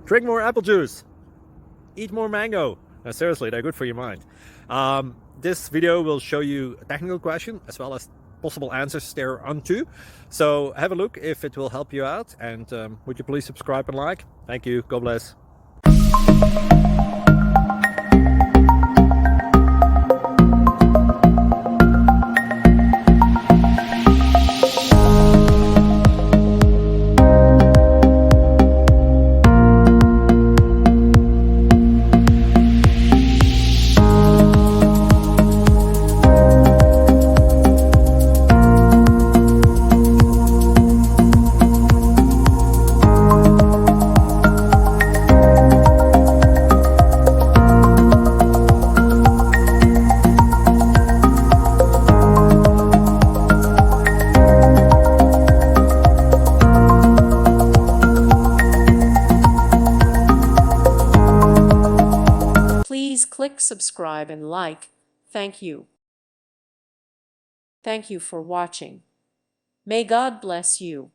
Drink more apple juice. Eat more mango. No, seriously, they're good for your mind. This video will show you a technical question as well as possible answers thereunto. So have a look if it will help you out, and would you please subscribe and like? Thank you. God bless. Please click subscribe and like. Thank you. Thank you for watching. May God bless you.